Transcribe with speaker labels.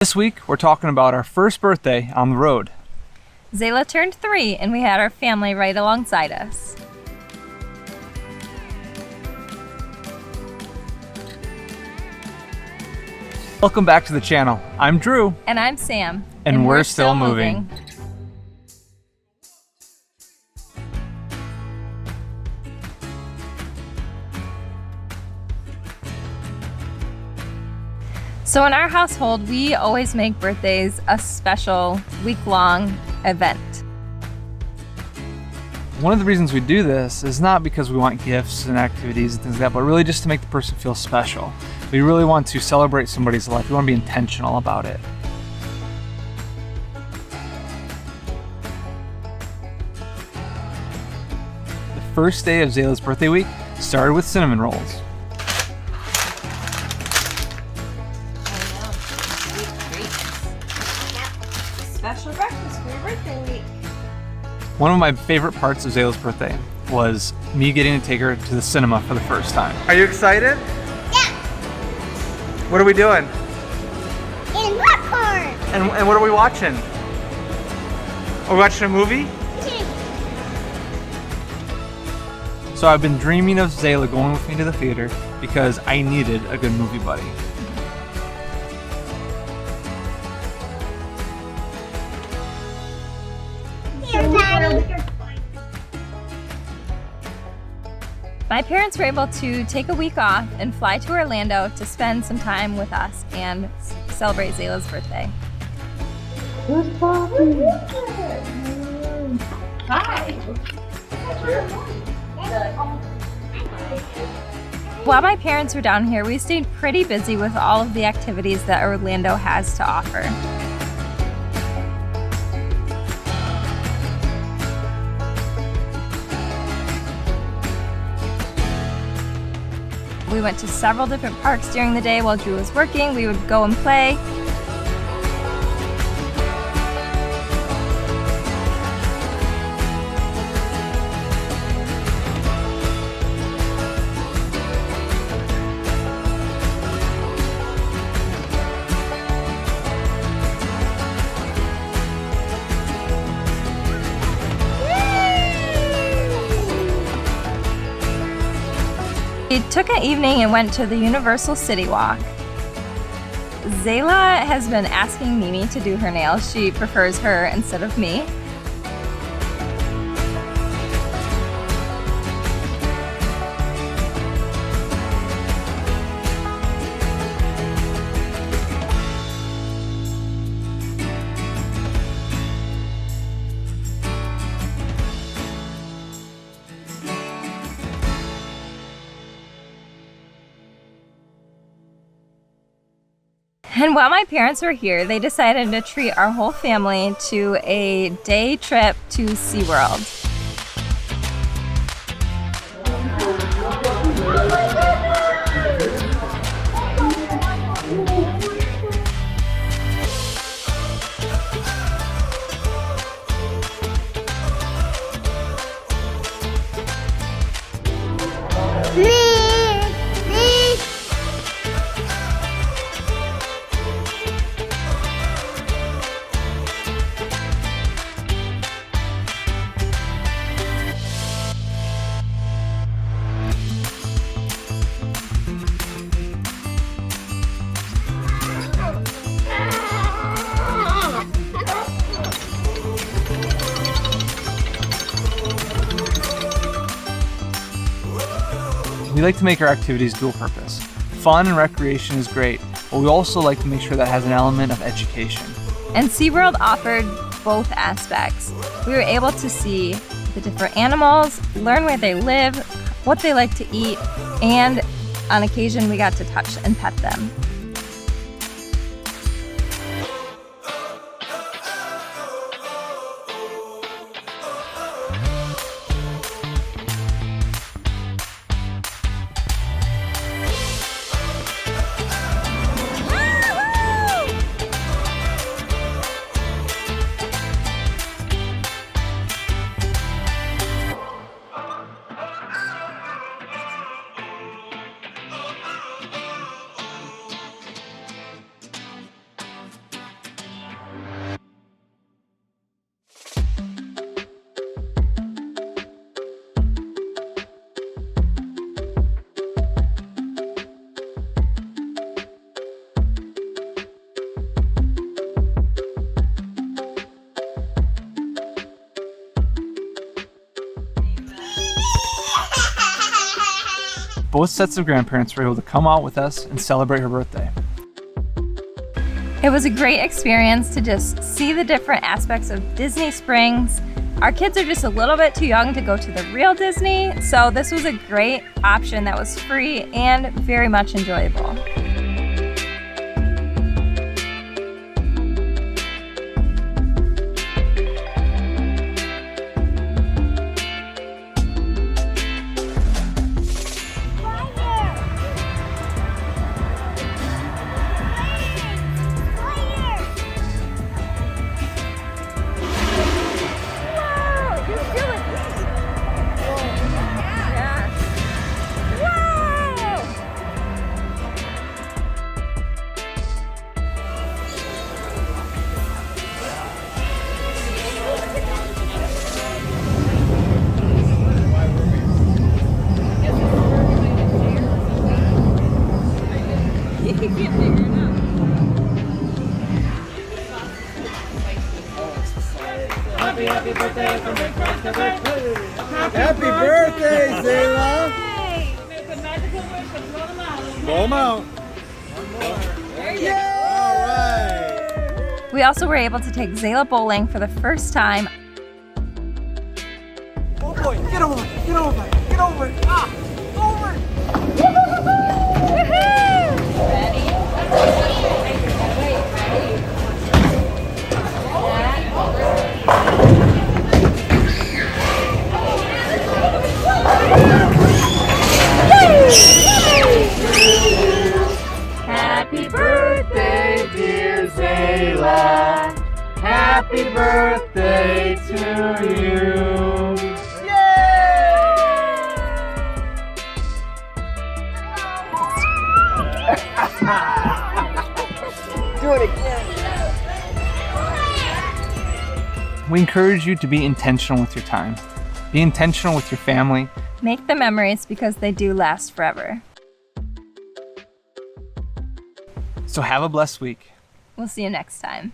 Speaker 1: This week, we're talking about our first birthday on the road.
Speaker 2: Zayla turned 3 and we had our family right alongside us.
Speaker 1: Welcome back to the channel. I'm Drew.
Speaker 2: And I'm Sam.
Speaker 1: And we're still moving.
Speaker 2: So in our household, we always make birthdays a special week-long event.
Speaker 1: One of the reasons we do this is not because we want gifts and activities and things like that, but really just to make the person feel special. We really want to celebrate somebody's life. We want to be intentional about it. The first day of Zayla's birthday week started with cinnamon rolls.
Speaker 2: Special breakfast for your birthday week.
Speaker 1: One of my favorite parts of Zayla's birthday was me getting to take her to the cinema for the first time. Are you excited?
Speaker 3: Yeah.
Speaker 1: What are we doing?
Speaker 3: And popcorn.
Speaker 1: And what are we watching? Are we watching a movie? So I've been dreaming of Zayla going with me to the theater because I needed a good movie buddy.
Speaker 3: Here, Daddy.
Speaker 2: My parents were able to take a week off and fly to Orlando to spend some time with us and celebrate Zayla's birthday. Hi. While my parents were down here, we stayed pretty busy with all of the activities that Orlando has to offer. We went to several different parks during the day while Drew was working. We would go and play. We took an evening and went to the Universal City Walk. Zayla has been asking Mimi to do her nails. She prefers her instead of me. And while my parents were here, they decided to treat our whole family to a day trip to SeaWorld.
Speaker 1: We like to make our activities dual purpose. Fun and recreation is great, but we also like to make sure that has an element of education.
Speaker 2: And SeaWorld offered both aspects. We were able to see the different animals, learn where they live, what they like to eat, and on occasion we got to touch and pet them.
Speaker 1: both sets of grandparents were able to come out with us and celebrate her birthday.
Speaker 2: It was a great experience to just see the different aspects of Disney Springs. Our kids are just a little bit too young to go to the real Disney, so this was a great option that was free and very much enjoyable.
Speaker 4: Happy birthday from Big Friends to Birthday! Happy birthday, Zayla! Make a magical wish and blow them out. Blow them out. There you go. All right.
Speaker 2: We also were able to take Zayla bowling for the first time.
Speaker 4: Oh boy, get over it, get over it, get over it. Ah, over it.
Speaker 2: Ready?
Speaker 4: Happy birthday, dear Zayla. Happy birthday to you. Do it again.
Speaker 1: We encourage you to be intentional with your time. Be intentional with your family.
Speaker 2: Make the memories because they do last forever.
Speaker 1: So have a blessed week.
Speaker 2: We'll see you next time.